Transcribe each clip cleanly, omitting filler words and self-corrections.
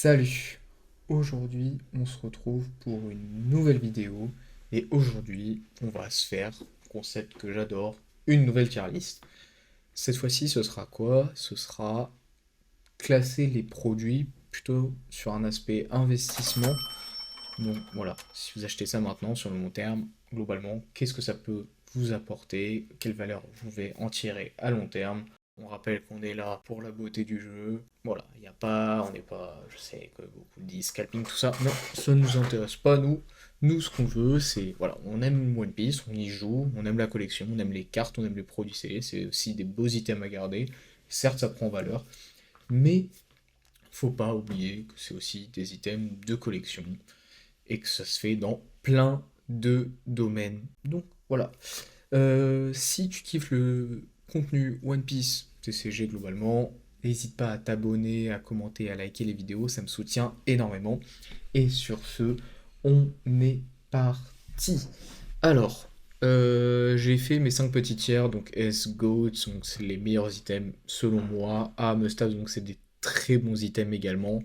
Salut! Aujourd'hui, on se retrouve pour une nouvelle vidéo et aujourd'hui, on va se faire, concept que j'adore, une nouvelle tier list. Cette fois-ci, ce sera quoi? Ce sera classer les produits plutôt sur un aspect investissement. Donc voilà, si vous achetez ça maintenant sur le long terme, globalement, qu'est-ce que ça peut vous apporter? Quelle valeur vous pouvez en tirer à long terme? On rappelle qu'on est là pour la beauté du jeu. Voilà, il n'y a pas, on n'est pas, je sais que beaucoup disent scalping, tout ça. Non, ça ne nous intéresse pas, nous. Nous, ce qu'on veut, c'est, voilà, on aime One Piece, on y joue, on aime la collection, on aime les cartes, on aime les produits scellés, c'est aussi des beaux items à garder. Certes, ça prend valeur, mais faut pas oublier que c'est aussi des items de collection et que ça se fait dans plein de domaines. Donc voilà. Si tu kiffes le contenu One Piece TCG globalement, n'hésite pas à t'abonner, à commenter, à liker les vidéos, ça me soutient énormément. Et sur ce, on est parti. Alors, j'ai fait mes 5 petits tiers, donc S, GOAT, donc c'est les meilleurs items selon moi. A, Must-have, donc c'est des très bons items également.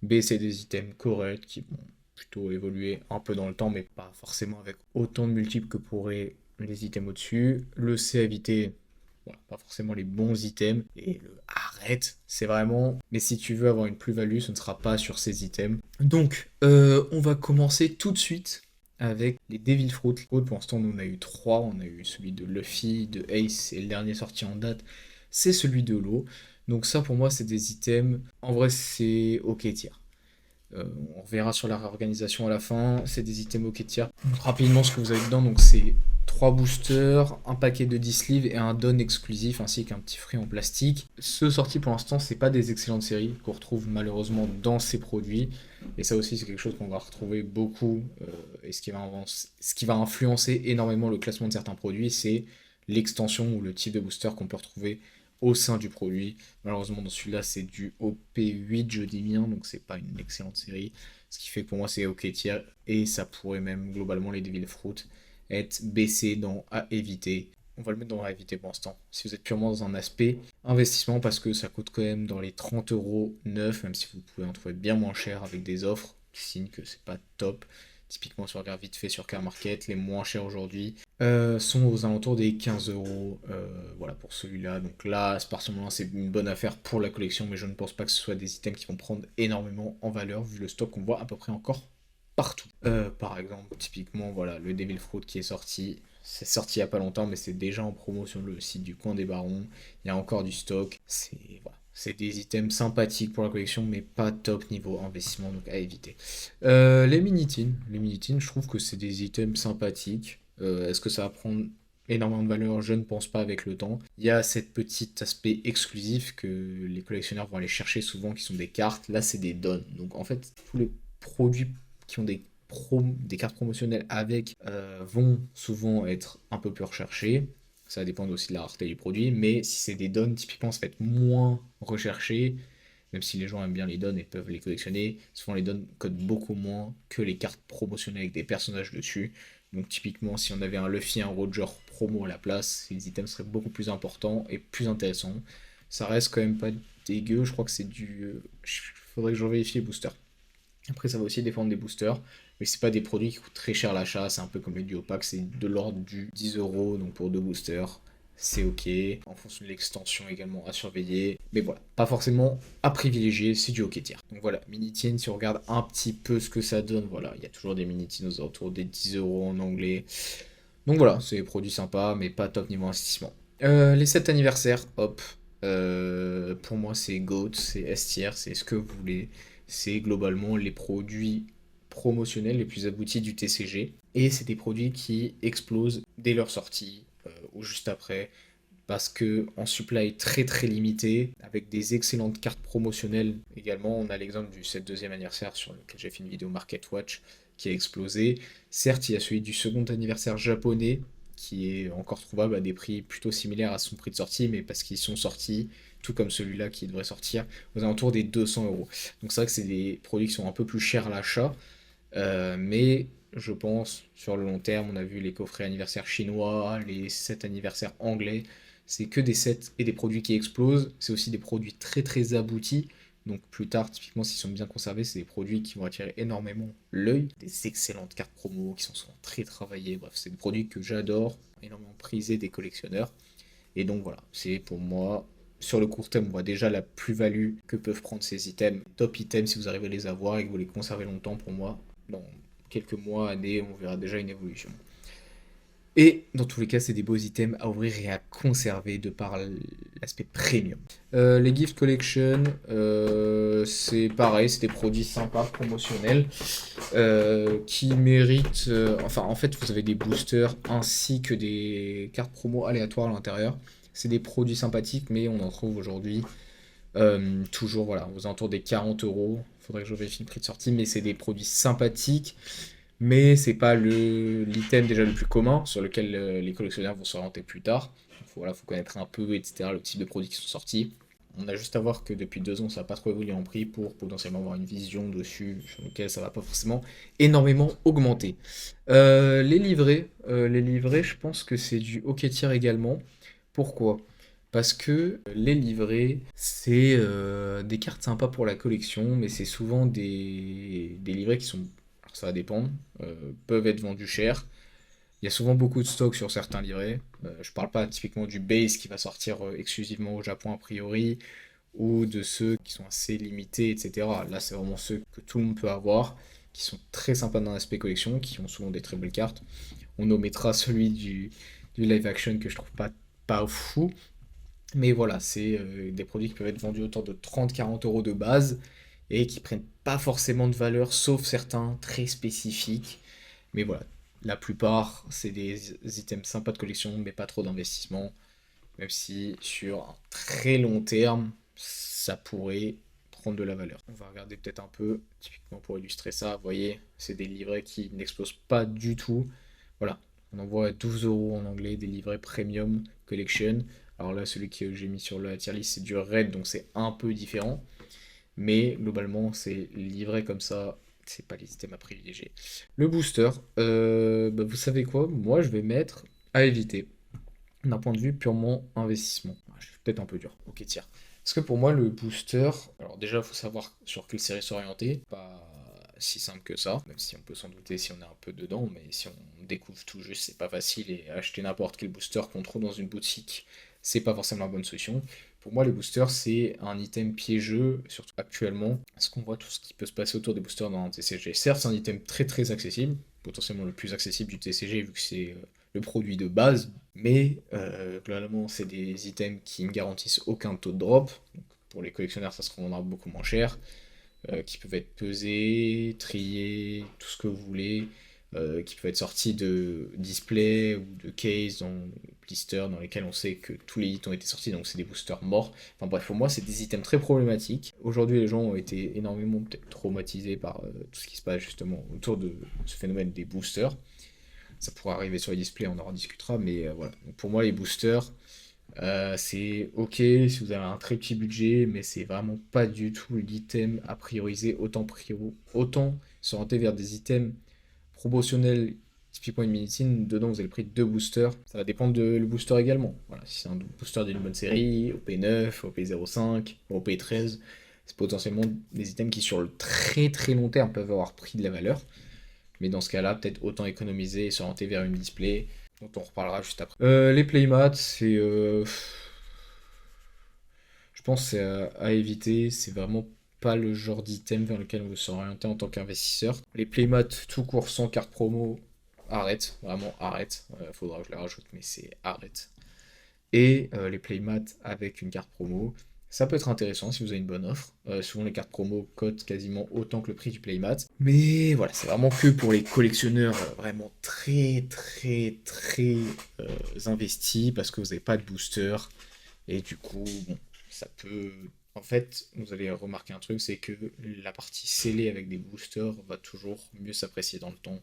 B, c'est des items corrects qui vont plutôt évoluer un peu dans le temps, mais pas forcément avec autant de multiples que pourraient les items au-dessus. Le C, à éviter, voilà, pas forcément les bons items. Et le arrête, c'est vraiment. Mais si tu veux avoir une plus-value, ce ne sera pas sur ces items. Donc, on va commencer tout de suite avec les Devil Fruit. Pour l'instant, on en a eu trois. On a eu celui de Luffy, de Ace, et le dernier sorti en date, c'est celui de l'eau. Donc ça, pour moi, c'est des items. En vrai, c'est ok tier. On verra sur la réorganisation à la fin. C'est des items ok tier. Donc, rapidement, ce que vous avez dedans, donc c'est 3 boosters, un paquet de 10 sleeves et un don exclusif ainsi qu'un petit frais en plastique. Ceux sortis pour l'instant, c'est pas des excellentes séries qu'on retrouve malheureusement dans ces produits. Et ça aussi, c'est quelque chose qu'on va retrouver beaucoup. Et ce qui va influencer énormément le classement de certains produits, c'est l'extension ou le type de booster qu'on peut retrouver au sein du produit. Malheureusement, dans celui-là, c'est du OP8, je dis bien, donc c'est pas une excellente série. Ce qui fait que pour moi, c'est OK tier. Et ça pourrait même, globalement, les Devil Fruit être baissé dans à éviter. On va le mettre dans à éviter pour l'instant. Si vous êtes purement dans un aspect investissement, parce que ça coûte quand même dans les 30 euros neuf, même si vous pouvez en trouver bien moins cher avec des offres, qui signent que c'est pas top. Typiquement, si on regarde vite fait sur Car Market, les moins chers aujourd'hui sont aux alentours des 15 euros. Voilà pour celui-là. Donc là, à ce moment-là, c'est une bonne affaire pour la collection, mais je ne pense pas que ce soit des items qui vont prendre énormément en valeur vu le stock qu'on voit à peu près encore partout. Par exemple, typiquement, voilà, le Devil Fruit qui est sorti. C'est sorti il n'y a pas longtemps, mais c'est déjà en promo sur le site du Coin des Barons. Il y a encore du stock. C'est des items sympathiques pour la collection, mais pas top niveau investissement, donc à éviter. Les mini-tins, je trouve que c'est des items sympathiques. Est-ce que ça va prendre énormément de valeur? Je ne pense pas avec le temps. Il y a cette petit aspect exclusif que les collectionneurs vont aller chercher souvent, qui sont des cartes. Là, c'est des dons. Donc en fait, tous les produits qui ont des cartes promotionnelles avec vont souvent être un peu plus recherchés. Ça dépend aussi de la rareté du produit, mais si c'est des dons, typiquement, ça va être moins recherché, même si les gens aiment bien les dons et peuvent les collectionner. Souvent, les dons cotent beaucoup moins que les cartes promotionnelles avec des personnages dessus. Donc, typiquement, si on avait un Luffy, un Roger promo à la place, ces items seraient beaucoup plus importants et plus intéressants. Ça reste quand même pas dégueu, je crois que c'est du. Faudrait que je vérifie les boosters. Après, ça va aussi dépendre des boosters, mais c'est pas des produits qui coûtent très cher à l'achat, c'est un peu comme les duo pack, c'est de l'ordre du 10 euros, donc pour deux boosters, c'est ok, en fonction de l'extension également à surveiller, mais voilà, pas forcément à privilégier, c'est du ok tier. Donc voilà, mini-tin, si on regarde un petit peu ce que ça donne, voilà, il y a toujours des mini-tins aux alentours des 10 euros en anglais, donc voilà, c'est des produits sympas, mais pas top niveau investissement. Les 7 anniversaires, hop. Pour moi, c'est GOAT, c'est S tier, c'est ce que vous voulez. C'est globalement les produits promotionnels les plus aboutis du TCG. Et c'est des produits qui explosent dès leur sortie ou juste après. Parce que en supply très très limité, avec des excellentes cartes promotionnelles également. On a l'exemple du 7 deuxième anniversaire sur lequel j'ai fait une vidéo Market Watch qui a explosé. Certes, il y a celui du second anniversaire japonais qui est encore trouvable à des prix plutôt similaires à son prix de sortie, mais parce qu'ils sont sortis, tout comme celui-là qui devrait sortir, aux alentours des 200 euros. Donc c'est vrai que c'est des produits qui sont un peu plus chers à l'achat, mais je pense sur le long terme, on a vu les coffrets anniversaires chinois, les sets anniversaires anglais, c'est que des sets et des produits qui explosent, c'est aussi des produits très très aboutis, Donc plus tard, typiquement, s'ils sont bien conservés, c'est des produits qui vont attirer énormément l'œil. Des excellentes cartes promo qui sont souvent très travaillées. Bref, c'est des produits que j'adore, énormément prisés des collectionneurs. Et donc voilà, c'est pour moi, sur le court terme, on voit déjà la plus-value que peuvent prendre ces items. Top items, si vous arrivez à les avoir et que vous les conservez longtemps, pour moi, dans quelques mois, années, on verra déjà une évolution. Et dans tous les cas, c'est des beaux items à ouvrir et à conserver de par l'aspect premium. Les gift collection, c'est pareil, c'est des produits sympas, promotionnels, qui méritent... enfin, en fait, vous avez des boosters ainsi que des cartes promo aléatoires à l'intérieur. C'est des produits sympathiques, mais on en trouve aujourd'hui toujours voilà, aux alentours des 40 euros. Il faudrait que je vérifie le prix de sortie, mais c'est des produits sympathiques mais c'est pas l'item déjà le plus commun sur lequel les collectionneurs vont s'orienter plus tard. Voilà, faut connaître un peu, etc., le type de produits qui sont sortis. On a juste à voir que depuis 2 ans, ça n'a pas trop évolué en prix pour potentiellement avoir une vision dessus sur lequel ça va pas forcément énormément augmenter. Les livrets, je pense que c'est du hockey tier également. Pourquoi? Parce que les livrets, c'est des cartes sympas pour la collection, mais c'est souvent des livrets qui sont ça va dépendre, peuvent être vendus cher. Il y a souvent beaucoup de stock sur certains livrets. Je parle pas typiquement du base qui va sortir exclusivement au Japon a priori, ou de ceux qui sont assez limités, etc. Là, c'est vraiment ceux que tout le monde peut avoir, qui sont très sympas dans l'aspect collection, qui ont souvent des très belles cartes. On omettra celui du live action que je trouve pas fou. Mais voilà, c'est des produits qui peuvent être vendus autour de 30-40 euros de base et qui prennent pas forcément de valeur, sauf certains très spécifiques. Mais voilà, la plupart, c'est des items sympas de collection, mais pas trop d'investissement. Même si sur un très long terme, ça pourrait prendre de la valeur. On va regarder peut-être un peu, typiquement pour illustrer ça. Vous voyez, c'est des livrets qui n'explosent pas du tout. Voilà, on en voit 12 euros en anglais, des livrets premium collection. Alors là, celui que j'ai mis sur la tier list, c'est du red, donc c'est un peu différent. Mais globalement, c'est livré comme ça. C'est pas les items à privilégier. Le booster, bah, vous savez quoi? Moi, je vais mettre à éviter d'un point de vue purement investissement. Je suis peut-être un peu dur. Ok, tiens. Parce que pour moi, le booster, alors déjà, il faut savoir sur quelle série s'orienter. Pas si simple que ça, même si on peut s'en douter si on est un peu dedans, mais si on découvre tout juste, c'est pas facile et acheter n'importe quel booster qu'on trouve dans une boutique, c'est pas forcément la bonne solution. Pour moi, les boosters, c'est un item piégeux, surtout actuellement, parce qu'on voit tout ce qui peut se passer autour des boosters dans un TCG. Certes, c'est un item très très accessible, potentiellement le plus accessible du TCG vu que c'est le produit de base, mais globalement, c'est des items qui ne garantissent aucun taux de drop. Donc, pour les collectionneurs, ça se revendra beaucoup moins cher. Qui peuvent être pesés, triés, tout ce que vous voulez, qui peuvent être sortis de display ou de case, dans blister, dans lesquels on sait que tous les hits ont été sortis, donc c'est des boosters morts. Enfin bref, pour moi, c'est des items très problématiques. Aujourd'hui, les gens ont été énormément peut-être traumatisés par tout ce qui se passe justement autour de ce phénomène des boosters. Ça pourra arriver sur les displays, on en discutera, mais voilà. Donc pour moi, les boosters, c'est ok si vous avez un très petit budget, mais c'est vraiment pas du tout l'item à prioriser. Autant s'orienter vers des items promotionnels, typiquement une Minitine, dedans vous avez le prix de 2 boosters. Ça va dépendre de le booster également. Voilà, si c'est un booster d'une bonne série, OP9, OP05, OP13, c'est potentiellement des items qui sur le très très long terme peuvent avoir pris de la valeur. Mais dans ce cas-là, peut-être autant économiser et s'orienter vers une display dont on reparlera juste après. Les playmats, c'est. Je pense que c'est à éviter. C'est vraiment pas le genre d'item vers lequel on veut s'orienter en tant qu'investisseur. Les playmats tout court sans carte promo, arrête. Vraiment arrête. Faudra que je les rajoute, mais c'est arrête. Et les playmats avec une carte promo. Ça peut être intéressant si vous avez une bonne offre. Souvent les cartes promo cotent quasiment autant que le prix du playmat. Mais voilà, c'est vraiment que pour les collectionneurs vraiment très très très investis parce que vous n'avez pas de booster. Et du coup, bon, ça peut... En fait, vous allez remarquer un truc, c'est que la partie scellée avec des boosters va toujours mieux s'apprécier dans le temps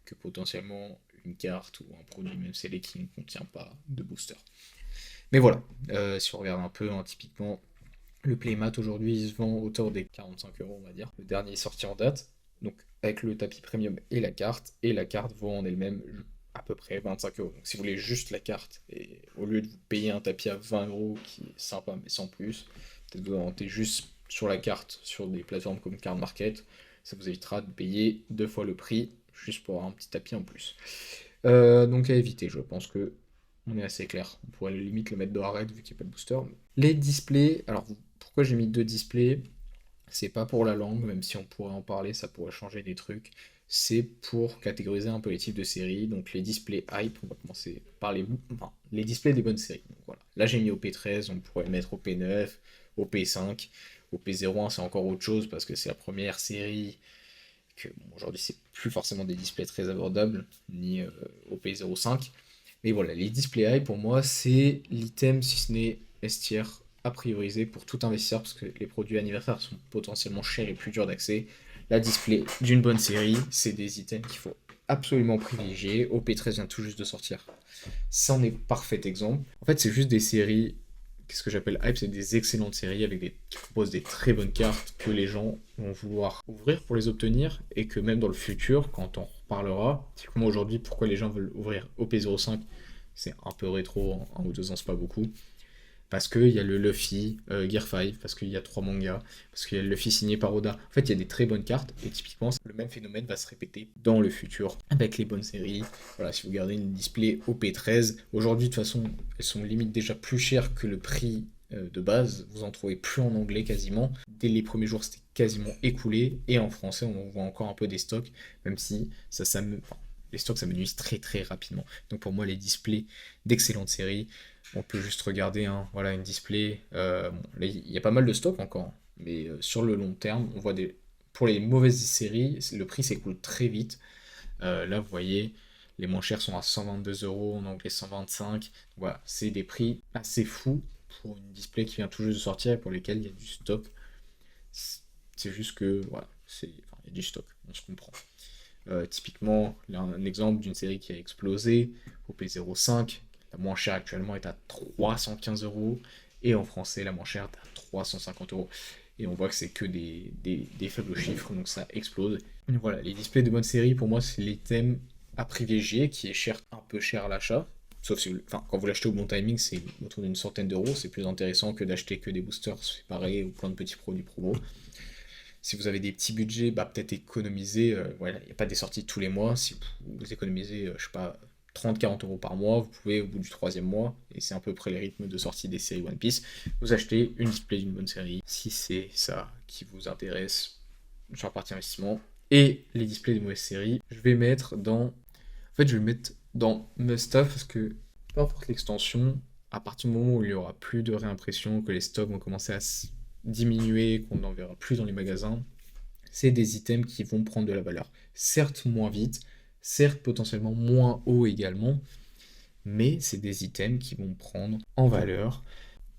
que potentiellement une carte ou un produit même scellé qui ne contient pas de booster. Mais voilà, si on regarde un peu, hein, typiquement, le playmat aujourd'hui il se vend autour des 45 euros, on va dire. Le dernier est sorti en date, donc avec le tapis premium et la carte vaut en elle-même à peu près 25 euros. Donc si vous voulez juste la carte, et au lieu de vous payer un tapis à 20 euros qui est sympa mais sans plus, peut-être vous en rentez juste sur la carte, sur des plateformes comme Card Market, ça vous évitera de payer 2 fois le prix, juste pour avoir un petit tapis en plus. Donc à éviter, je pense que on est assez clair. On pourrait limite le mettre de arrêt vu qu'il n'y a pas de booster. Les displays, alors pourquoi j'ai mis 2 displays? C'est pas pour la langue, même si on pourrait en parler, ça pourrait changer des trucs. C'est pour catégoriser un peu les types de séries. Donc les displays hype, on va commencer par les displays des bonnes séries. Donc, voilà. Là j'ai mis au P13, on pourrait le mettre au P9, au P5. Au P01 c'est encore autre chose parce que c'est la première série que bon, aujourd'hui c'est plus forcément des displays très abordables, ni au P05. Mais voilà, les displays high pour moi c'est l'item si ce n'est S tier à prioriser pour tout investisseur parce que les produits anniversaires sont potentiellement chers et plus durs d'accès. La display d'une bonne série, c'est des items qu'il faut absolument privilégier. OP13 vient tout juste de sortir. C'en est parfait exemple. En fait, c'est juste des séries, qu'est-ce que j'appelle hype, c'est des excellentes séries qui proposent des très bonnes cartes que les gens vont vouloir ouvrir pour les obtenir et que même dans le futur, quand on reparlera, typiquement aujourd'hui, pourquoi les gens veulent ouvrir OP05, c'est un peu rétro, en 1 ou 2 ans, c'est pas beaucoup. Parce qu'il y a le Luffy Gear 5, parce qu'il y a 3 mangas, parce qu'il y a le Luffy signé par Oda. En fait, il y a des très bonnes cartes, et typiquement, le même phénomène va se répéter dans le futur avec les bonnes séries. Voilà, si vous regardez une display OP13, aujourd'hui, de toute façon, elles sont limite déjà plus chères que le prix de base. Vous en trouvez plus en anglais quasiment. Dès les premiers jours, c'était quasiment écoulé, et en français, on voit encore un peu des stocks, même si les stocks s'amenuisent très très rapidement. Donc pour moi, les displays d'excellentes séries, on peut juste regarder voilà, une display. Bon, il y a pas mal de stocks encore, mais sur le long terme, on voit pour les mauvaises séries, le prix s'écoule très vite. Là, vous voyez, les moins chers sont à 122 €, en anglais 125. Voilà, c'est des prix assez fous pour une display qui vient tout juste de sortir et pour lesquels il y a du stock. C'est juste que, voilà, il y a du stock, on se comprend. Typiquement, là, un exemple d'une série qui a explosé, OP05, la moins chère actuellement est à 315 € et en français, la moins chère est à 350 €. Et on voit que c'est que des faibles chiffres, donc ça explose. Et voilà, les displays de bonne série, pour moi, c'est l'item à privilégier qui est un peu cher à l'achat. Sauf si, quand vous l'achetez au bon timing, c'est autour d'une centaine d'euros. C'est plus intéressant que d'acheter que des boosters séparés ou plein de petits produits promo. Si vous avez des petits budgets, bah, peut-être économiser. Voilà, il n'y a pas des sorties tous les mois. Si vous économisez, je sais pas, 30-40 € par mois, vous pouvez au bout du 3e mois, et c'est à peu près les rythmes de sortie des séries One Piece, vous achetez une display d'une bonne série, si c'est ça qui vous intéresse sur la partie investissement. Et les displays de mauvaises séries, je vais mettre dans... En fait, je vais mettre dans Must-Have parce que peu importe l'extension, à partir du moment où il n'y aura plus de réimpression, que les stocks vont commencer à diminuer, qu'on n'en verra plus dans les magasins, c'est des items qui vont prendre de la valeur. Certes moins vite, certes potentiellement moins haut également, mais c'est des items qui vont prendre en valeur.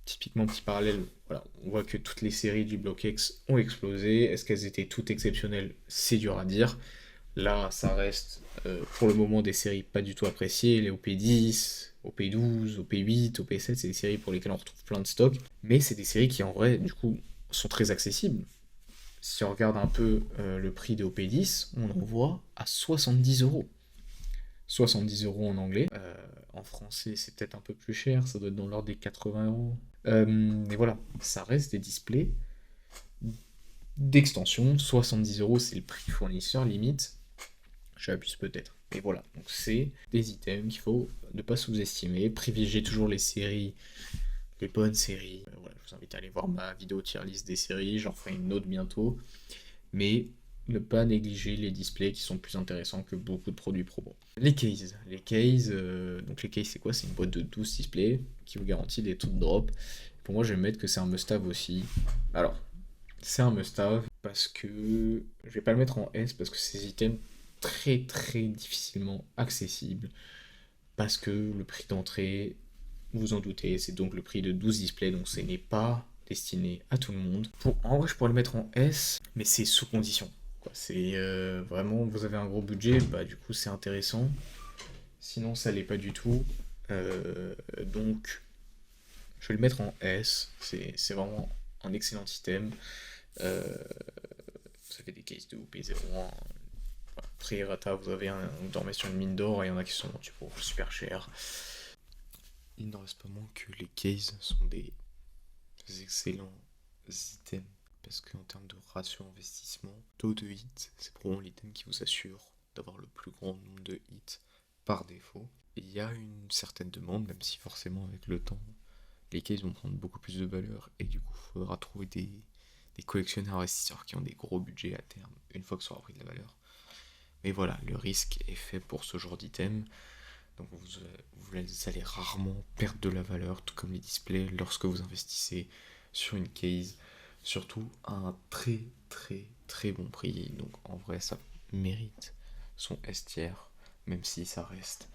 Typiquement, petit parallèle, voilà, on voit que toutes les séries du Block X ont explosé. Est-ce qu'elles étaient toutes exceptionnelles? C'est dur à dire. Là, ça reste pour le moment des séries pas du tout appréciées. Les OP10, OP12, OP8, OP7, c'est des séries pour lesquelles on retrouve plein de stocks. Mais c'est des séries qui en vrai, du coup, sont très accessibles. Si on regarde un peu le prix des OP10, on en voit à 70 €. 70 € en anglais. En français, c'est peut-être un peu plus cher, ça doit être dans l'ordre des 80 €. Mais voilà, ça reste des displays d'extension. 70 € c'est le prix fournisseur limite. J'abuse peut-être. Mais voilà, donc c'est des items qu'il faut ne pas sous-estimer. Privilégier toujours les séries, les bonnes séries. Voilà, je vous invite à aller voir ma vidéo tier list des séries, j'en ferai une autre bientôt. Mais ne pas négliger les displays qui sont plus intéressants que beaucoup de produits promo. Les cases. Donc les cases c'est quoi? C'est une boîte de 12 displays qui vous garantit des taux de drop. Pour moi je vais mettre que c'est un must-have aussi. Alors, c'est un must-have parce que je vais pas le mettre en S parce que c'est des items très très difficilement accessibles. Parce que le prix d'entrée, vous en doutez, c'est donc le prix de 12 displays, donc ce n'est pas destiné à tout le monde. En vrai, je pourrais le mettre en S, mais c'est sous condition. C'est vraiment, vous avez un gros budget, bah du coup c'est intéressant. Sinon, ça l'est pas du tout. Donc, je vais le mettre en S. C'est vraiment un excellent item. Vous avez des cases de OP01. Après, Rata, vous dormez sur une mine d'or et il y en a qui sont super chers. Il n'en reste pas moins que les cases sont des excellents items parce qu'en termes de ratio investissement, taux de hit, c'est probablement l'item qui vous assure d'avoir le plus grand nombre de hits par défaut. Et il y a une certaine demande, même si forcément avec le temps, les cases vont prendre beaucoup plus de valeur et du coup il faudra trouver des collectionneurs investisseurs qui ont des gros budgets à terme, une fois que ça aura pris de la valeur. Mais voilà, le risque est fait pour ce genre d'item. Donc vous allez rarement perdre de la valeur, tout comme les displays, lorsque vous investissez sur une case, surtout à un très très très bon prix. Donc en vrai, ça mérite son S tier, même si ça reste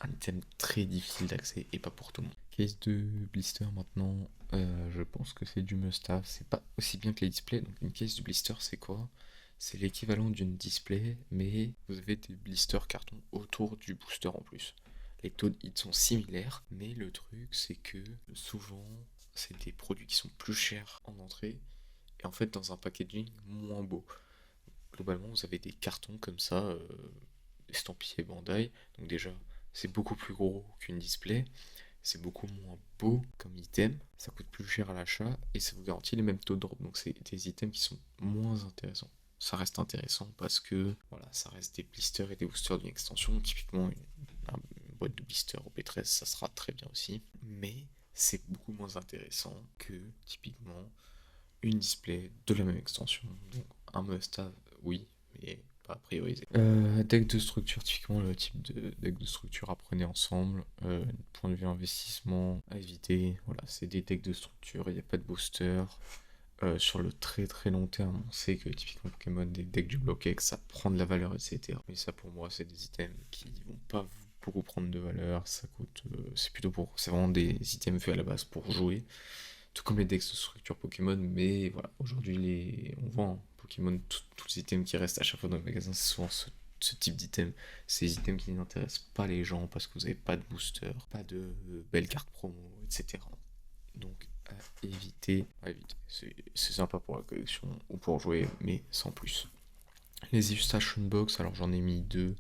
un item très difficile d'accès et pas pour tout le monde. Case de blister maintenant, je pense que c'est du must-have. C'est pas aussi bien que les displays. Donc une case de blister, c'est quoi? C'est l'équivalent d'une display, mais vous avez des blisters cartons autour du booster en plus. Les taux de hit sont similaires, mais le truc c'est que souvent c'est des produits qui sont plus chers en entrée et en fait dans un packaging moins beau. Globalement, vous avez des cartons comme ça, estampillés Bandai, donc déjà c'est beaucoup plus gros qu'une display, c'est beaucoup moins beau comme item, ça coûte plus cher à l'achat et ça vous garantit les mêmes taux de drop, donc c'est des items qui sont moins intéressants. Ça reste intéressant parce que voilà, ça reste des blisters et des boosters d'une extension, typiquement une boîte de blisters au P13 ça sera très bien aussi, mais c'est beaucoup moins intéressant que typiquement une display de la même extension, donc un must-have oui, mais pas à prioriser. Deck de structure, typiquement le type de deck de structure à prendre ensemble, point de vue investissement à éviter, voilà, c'est des decks de structure, il n'y a pas de booster. Sur le très très long terme, on sait que typiquement Pokémon, des decks du bloc X, ça prend de la valeur, etc. Mais ça pour moi, c'est des items qui vont pas beaucoup prendre de valeur, ça coûte. C'est vraiment des items faits à la base pour jouer. Tout comme les decks de structure Pokémon, mais voilà, aujourd'hui on vend Pokémon, tous les items qui restent à chaque fois dans le magasin, c'est souvent ce type d'item. C'est des items qui n'intéressent pas les gens parce que vous n'avez pas de booster, pas de belles cartes promo, etc. Donc à éviter. C'est sympa pour la collection ou pour jouer, mais sans plus. Les illustration box, alors j'en ai mis deux.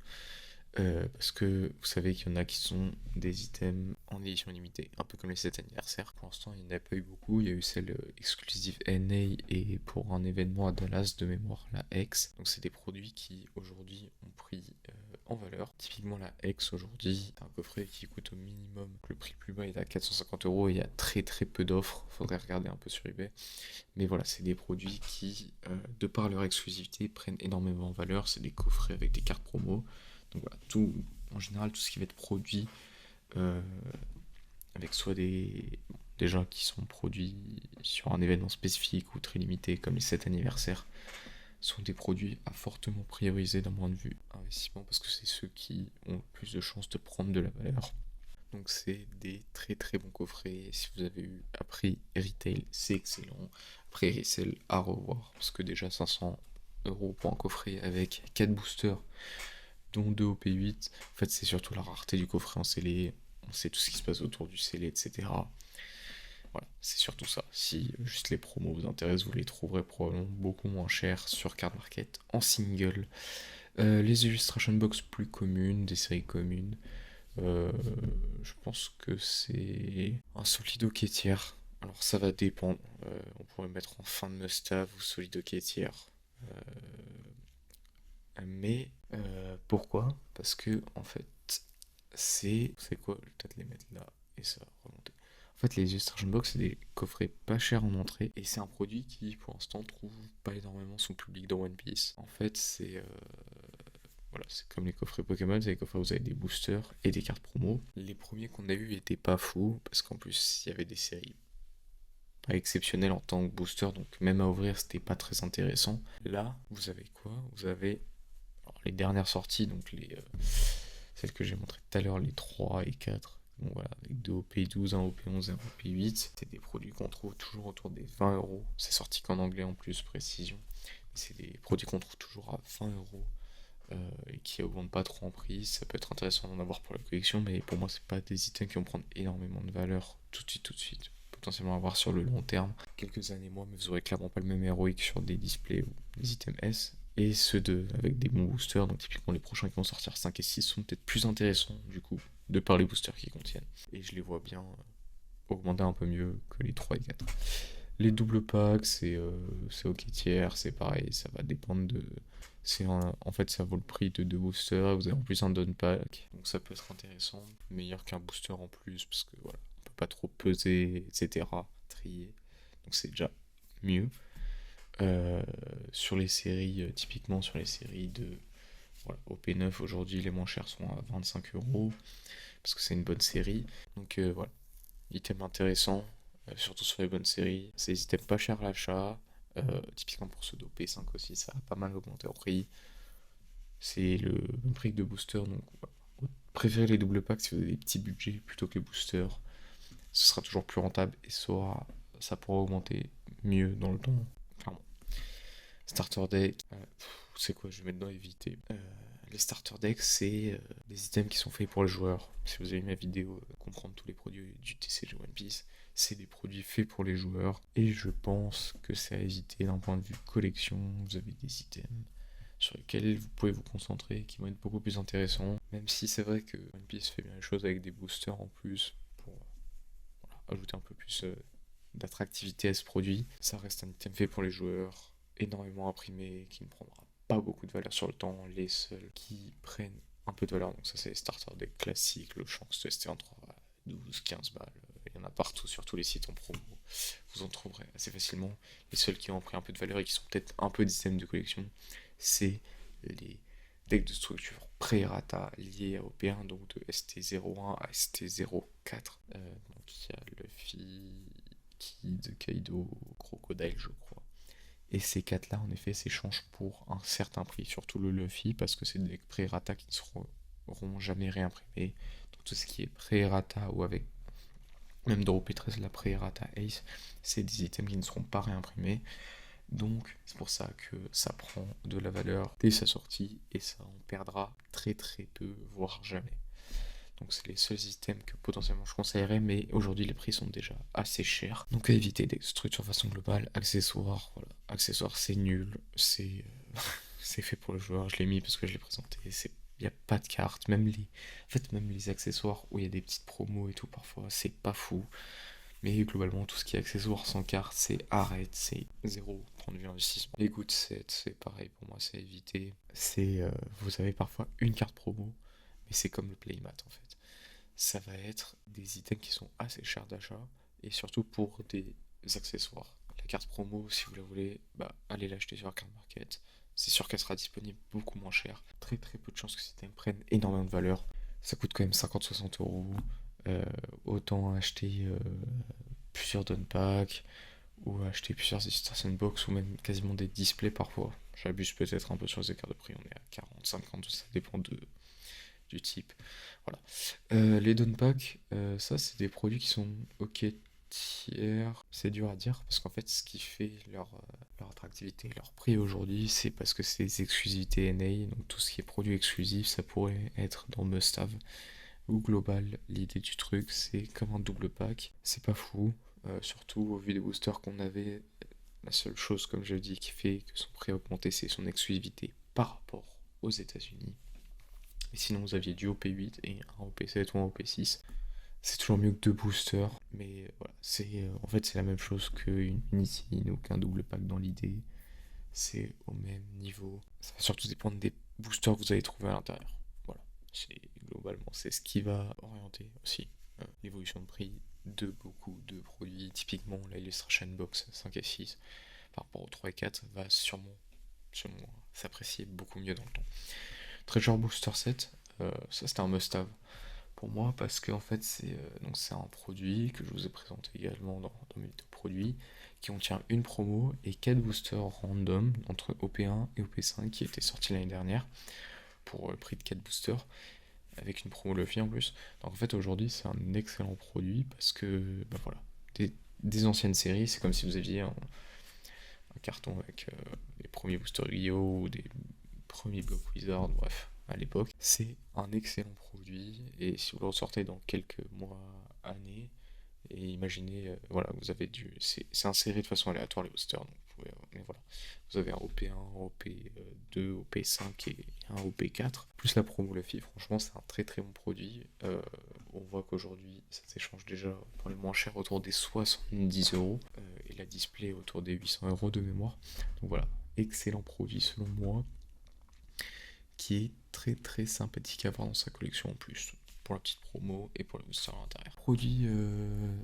Parce que vous savez qu'il y en a qui sont des items en édition limitée, un peu comme les 7 anniversaires. Pour l'instant, il n'y en a pas eu beaucoup. Il y a eu celle exclusive NA et pour un événement à Dallas de mémoire, la X. Donc, c'est des produits qui aujourd'hui ont pris en valeur. Typiquement, la X aujourd'hui, c'est un coffret qui coûte au minimum. Le prix le plus bas est à 450 € et il y a très très peu d'offres. Faudrait regarder un peu sur eBay. Mais voilà, c'est des produits qui, de par leur exclusivité, prennent énormément en valeur. C'est des coffrets avec des cartes promo. Donc voilà, en général, tout ce qui va être produit avec soit déjà qui sont produits sur un événement spécifique ou très limité, comme les 7 anniversaires, sont des produits à fortement prioriser d'un point de vue investissement parce que c'est ceux qui ont le plus de chances de prendre de la valeur. Donc c'est des très très bons coffrets. Si vous avez eu après retail, c'est excellent. Après resell, à revoir parce que déjà 500 € pour un coffret avec 4 boosters dont 2 au P8. En fait, c'est surtout la rareté du coffret en scellé. On sait tout ce qui se passe autour du scellé, etc. Voilà, c'est surtout ça. Si juste les promos vous intéressent, vous les trouverez probablement beaucoup moins chers sur Card Market en single. Les illustration box plus communes, des séries communes. Je pense que c'est un Solido qui est tiers. Alors ça va dépendre. On pourrait mettre en fin de must-have ou Solido qui est tiers. Mais pourquoi? Parce que en fait, c'est quoi? Je vais peut-être les mettre là et ça va remonter. En fait, les illustration box, c'est des coffrets pas chers en entrée et c'est un produit qui, pour l'instant, trouve pas énormément son public dans One Piece. En fait, c'est voilà, c'est comme les coffrets Pokémon, c'est les coffrets où vous avez des boosters et des cartes promo. Les premiers qu'on a eu étaient pas fous parce qu'en plus, il y avait des séries pas exceptionnelles en tant que booster, donc même à ouvrir, c'était pas très intéressant. Là, vous avez quoi? Vous avez les dernières sorties, donc celles que j'ai montrées tout à l'heure, les 3 et 4, donc voilà, avec 2 OP12, 1 OP11 et 1 OP8, c'est des produits qu'on trouve toujours autour des 20 €. C'est sorti qu'en anglais en plus, précision. C'est des produits qu'on trouve toujours à 20 € et qui augmentent pas trop en prix. Ça peut être intéressant d'en avoir pour la collection, mais pour moi, c'est pas des items qui vont prendre énormément de valeur tout de suite. Potentiellement à voir sur le long terme, quelques années moins, mais vous aurez clairement pas le même héroïque sur des displays ou des items S. Et ceux avec des bons boosters, donc typiquement les prochains qui vont sortir 5 et 6 sont peut-être plus intéressants du coup, de par les boosters qu'ils contiennent. Et je les vois bien augmenter un peu mieux que les 3 et 4. Les doubles packs, c'est ok tiers, c'est pareil, ça va dépendre de. En fait, ça vaut le prix de deux boosters, vous avez en plus un down pack, donc ça peut être intéressant, meilleur qu'un booster en plus, parce que voilà, on peut pas trop peser, etc., trier, donc c'est déjà mieux. Sur les séries, typiquement sur les séries de voilà, OP9, aujourd'hui les moins chers sont à 25 € parce que c'est une bonne série. Donc voilà, item intéressant, surtout sur les bonnes séries. C'est des items pas chers à l'achat. Typiquement pour ceux d'OP5 aussi, ça a pas mal augmenté en prix. C'est le même prix que de booster, donc voilà. Préférez les double packs si vous avez des petits budgets plutôt que les boosters. Ce sera toujours plus rentable et ça pourra augmenter mieux dans le temps, clairement. Starter deck, c'est quoi? Je vais mettre dans éviter. Les starter decks, c'est des items qui sont faits pour les joueurs. Si vous avez vu ma vidéo, comprendre tous les produits du TCG One Piece, c'est des produits faits pour les joueurs. Et je pense que c'est à éviter d'un point de vue collection. Vous avez des items sur lesquels vous pouvez vous concentrer, qui vont être beaucoup plus intéressants. Même si c'est vrai que One Piece fait bien les choses avec des boosters en plus pour voilà, ajouter un peu plus d'attractivité à ce produit. Ça reste un item fait pour les joueurs, énormément imprimé, qui ne prendra pas beaucoup de valeur sur le temps. Les seuls qui prennent un peu de valeur, donc ça c'est les starter decks classiques, le Shanks de ST en 3 à 12, 15 balles. Il y en a partout sur tous les sites en promo. Vous en trouverez assez facilement. Les seuls qui ont pris un peu de valeur et qui sont peut-être un peu d'items de collection, c'est les decks de structure pré-rata liés à OP1, donc de ST01 à ST04. Donc il y a Luffy, Kid, Kaido, Crocodile, je crois. Et ces 4 là, en effet, s'échangent pour un certain prix, surtout le Luffy, parce que c'est des pré-rata qui ne seront jamais réimprimés. Donc tout ce qui est pré-rata ou avec même dans OP13, la pré-rata Ace, c'est des items qui ne seront pas réimprimés. Donc c'est pour ça que ça prend de la valeur dès sa sortie et ça en perdra très très peu, voire jamais. Donc c'est les seuls items que potentiellement je conseillerais, mais aujourd'hui les prix sont déjà assez chers. Donc à éviter des structures de façon globale, accessoires, voilà. Accessoires c'est nul, c'est fait pour le joueur, je l'ai mis parce que je l'ai présenté, il n'y a pas de cartes, même les accessoires où il y a des petites promos et tout parfois, c'est pas fou. Mais globalement, tout ce qui est accessoires sans carte, c'est arrête, c'est zéro point de vue investissement. Les good sets, c'est pareil pour moi, c'est à éviter. Vous avez parfois une carte promo, mais c'est comme le playmat en fait. Ça va être des items qui sont assez chers d'achat, et surtout pour des accessoires. La carte promo, si vous la voulez, bah, allez l'acheter sur la carte market. C'est sûr qu'elle sera disponible beaucoup moins cher. Très très peu de chances que ces items prennent énormément de valeur. Ça coûte quand même 50-60 €. Autant acheter plusieurs down packs ou acheter plusieurs Star Box ou même quasiment des displays parfois. J'abuse peut-être un peu sur les écarts de prix, on est à 40, 50, ça dépend du type. Voilà. Les down packs, ça c'est des produits qui sont ok tiers. C'est dur à dire parce qu'en fait ce qui fait leur attractivité, leur prix aujourd'hui, c'est parce que c'est des exclusivités NA, donc tout ce qui est produit exclusif, ça pourrait être dans Must Have. Ou global, l'idée du truc, c'est comme un double pack. C'est pas fou, surtout au vu des boosters qu'on avait. La seule chose, comme je dis, qui fait que son prix a augmenté, c'est son exclusivité par rapport aux États-Unis. Et sinon, vous aviez du OP8 et un OP7 ou un OP6. C'est toujours mieux que deux boosters, mais voilà, en fait c'est la même chose qu'une Unity ou qu'un double pack dans l'idée. C'est au même niveau. Ça va surtout dépendre des boosters que vous allez trouver à l'intérieur. Voilà. Globalement, c'est ce qui va orienter aussi l'évolution de prix de beaucoup de produits. Typiquement, la Illustration Box 5 et 6 par rapport aux 3 et 4 va sûrement, selon moi, s'apprécier beaucoup mieux dans le temps. Treasure Booster 7, ça c'était un must-have pour moi parce que en fait c'est un produit que je vous ai présenté également dans mes vidéos produits qui contient une promo et 4 boosters random entre OP1 et OP5 qui étaient sortis l'année dernière pour le prix de 4 boosters avec une promo Luffy en plus. Donc en fait aujourd'hui c'est un excellent produit parce que bah voilà, des anciennes séries, c'est comme si vous aviez un carton avec les premiers boosters Yu-Gi-Oh ou des premiers blocs Wizard, bref, à l'époque. C'est un excellent produit et si vous le ressortez dans quelques mois, années, et imaginez, voilà, vous avez c'est inséré de façon aléatoire les boosters, donc vous pouvez, mais voilà. Vous avez un OP1, un OP2, OP5 et un OP4. Plus la promo Luffy, franchement c'est un très très bon produit. On voit qu'aujourd'hui ça s'échange déjà pour les moins chers autour des 70 euros et la display autour des 800 euros de mémoire. Donc voilà, excellent produit selon moi, qui est très très sympathique à avoir dans sa collection en plus, pour la petite promo et pour le booster à l'intérieur. Produits,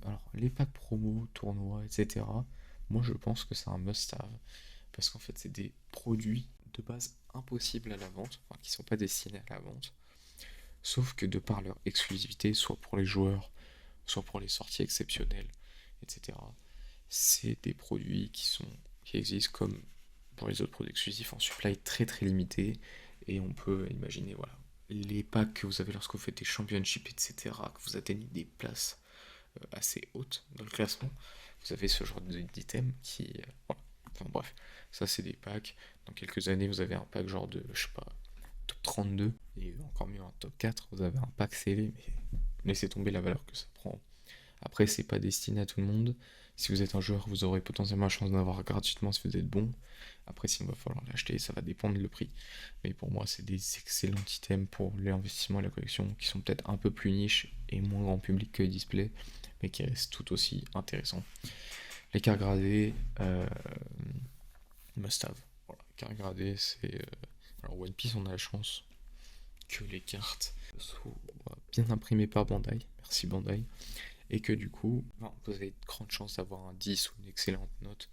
alors les packs promo, tournois, etc. Moi je pense que c'est un must-have, parce qu'en fait c'est des produits de base impossibles à la vente, enfin qui sont pas destinés à la vente, sauf que de par leur exclusivité, soit pour les joueurs, soit pour les sorties exceptionnelles, etc. C'est des produits qui existent comme pour les autres produits exclusifs en supply très très limité, et on peut imaginer voilà les packs que vous avez lorsque vous faites des championships, etc., que vous atteignez des places assez hautes dans le classement, vous avez ce genre d'item qui voilà. Enfin bref, ça c'est des packs. Dans quelques années vous avez un pack genre de je sais pas top 32, et encore mieux un top 4, vous avez un pack scellé, mais laissez tomber la valeur que ça prend. Après c'est pas destiné à tout le monde. Si vous êtes un joueur, vous aurez potentiellement la chance d'en avoir gratuitement si vous êtes bon. Après, s'il va falloir l'acheter, ça va dépendre du prix. Mais pour moi, c'est des excellents items pour l'investissement et la collection, qui sont peut-être un peu plus niche et moins grand public que les displays, mais qui restent tout aussi intéressants. Les cartes gradées, must have. Voilà, les cartes gradées, c'est. Alors, One Piece, on a la chance que les cartes soient bien imprimées par Bandai. Merci Bandai. Et que du coup, vous avez de grandes chances d'avoir un 10 ou une excellente note,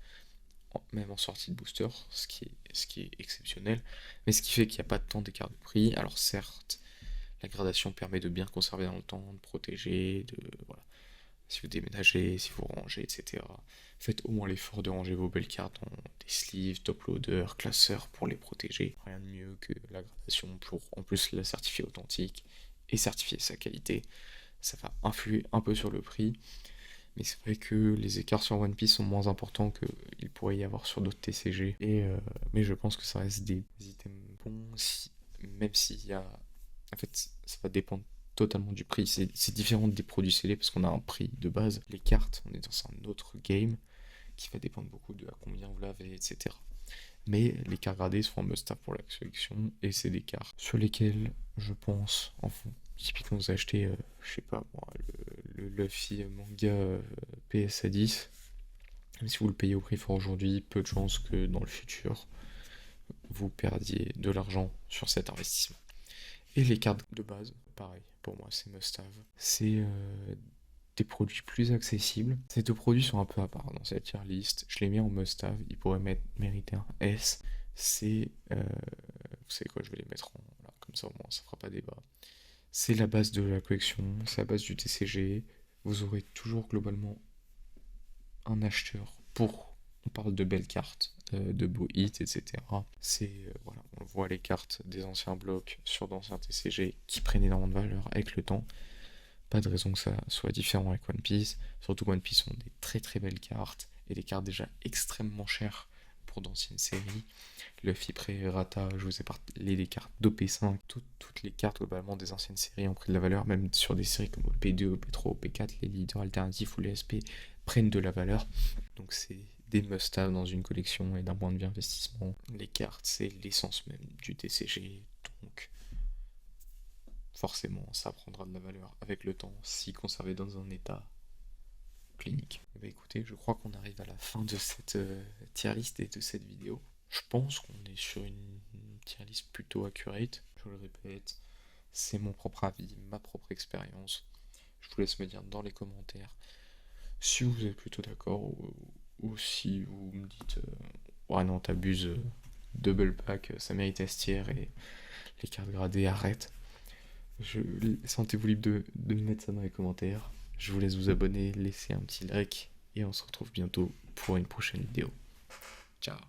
même en sortie de booster, ce qui est exceptionnel, mais ce qui fait qu'il n'y a pas tant d'écart de prix. Alors certes, la gradation permet de bien conserver dans le temps, de protéger, voilà. Si vous déménagez, si vous rangez, etc. Faites au moins l'effort de ranger vos belles cartes dans des sleeves, top loader, classeurs pour les protéger. Rien de mieux que la gradation pour en plus la certifier authentique et certifier sa qualité. Ça va influer un peu sur le prix, mais c'est vrai que les écarts sur One Piece sont moins importants qu'il pourrait y avoir sur d'autres TCG, mais je pense que ça reste des items bons, même s'il y a... En fait, ça va dépendre totalement du prix, c'est différent des produits scellés parce qu'on a un prix de base. Les cartes, on est dans un autre game qui va dépendre beaucoup de à combien vous l'avez, etc. Mais les cartes gradées seront un must-have pour la collection, et c'est des cartes sur lesquelles je pense, enfin, typiquement vous achetez, je sais pas moi, le Luffy manga PSA 10, même si vous le payez au prix fort aujourd'hui, peu de chances que dans le futur vous perdiez de l'argent sur cet investissement. Et les cartes de base, pareil, pour moi c'est must-have. C'est des produits plus accessibles. Ces deux produits sont un peu à part dans cette tier list. Je les mets en must-have, ils pourraient mériter un S. C'est, vous savez quoi, je vais les mettre en là, comme ça au moins ça fera pas débat. C'est la base de la collection, c'est la base du TCG. Vous aurez toujours globalement un acheteur pour, on parle de belles cartes, de beaux hits, etc. C'est, voilà, on voit les cartes des anciens blocs sur d'anciens TCG qui prennent énormément de valeur avec le temps. Pas de raison que ça soit différent avec One Piece. Surtout One Piece ont des très très belles cartes, et des cartes déjà extrêmement chères pour d'anciennes séries. Luffy Pré-Rata, je vous ai parlé des cartes d'OP5, toutes les cartes globalement des anciennes séries ont pris de la valeur, même sur des séries comme OP2, OP3, OP4, les leaders alternatifs ou les SP prennent de la valeur. Donc c'est des must-have dans une collection, et d'un point de vue investissement, les cartes c'est l'essence même du TCG, donc forcément ça prendra de la valeur avec le temps si conservé dans un état clinique. Et bah écoutez, je crois qu'on arrive à la fin de cette tier list et de cette vidéo. Je pense qu'on est sur une tier list plutôt accurate, je le répète, c'est mon propre avis, ma propre expérience. Je vous laisse me dire dans les commentaires si vous êtes plutôt d'accord, ou si vous me dites ouais non t'abuses, double pack ça mérite S tier et les cartes gradées arrête. Sentez-vous libre de me mettre ça dans les commentaires. Je vous laisse vous abonner, laisser un petit like, et on se retrouve bientôt pour une prochaine vidéo. Ciao.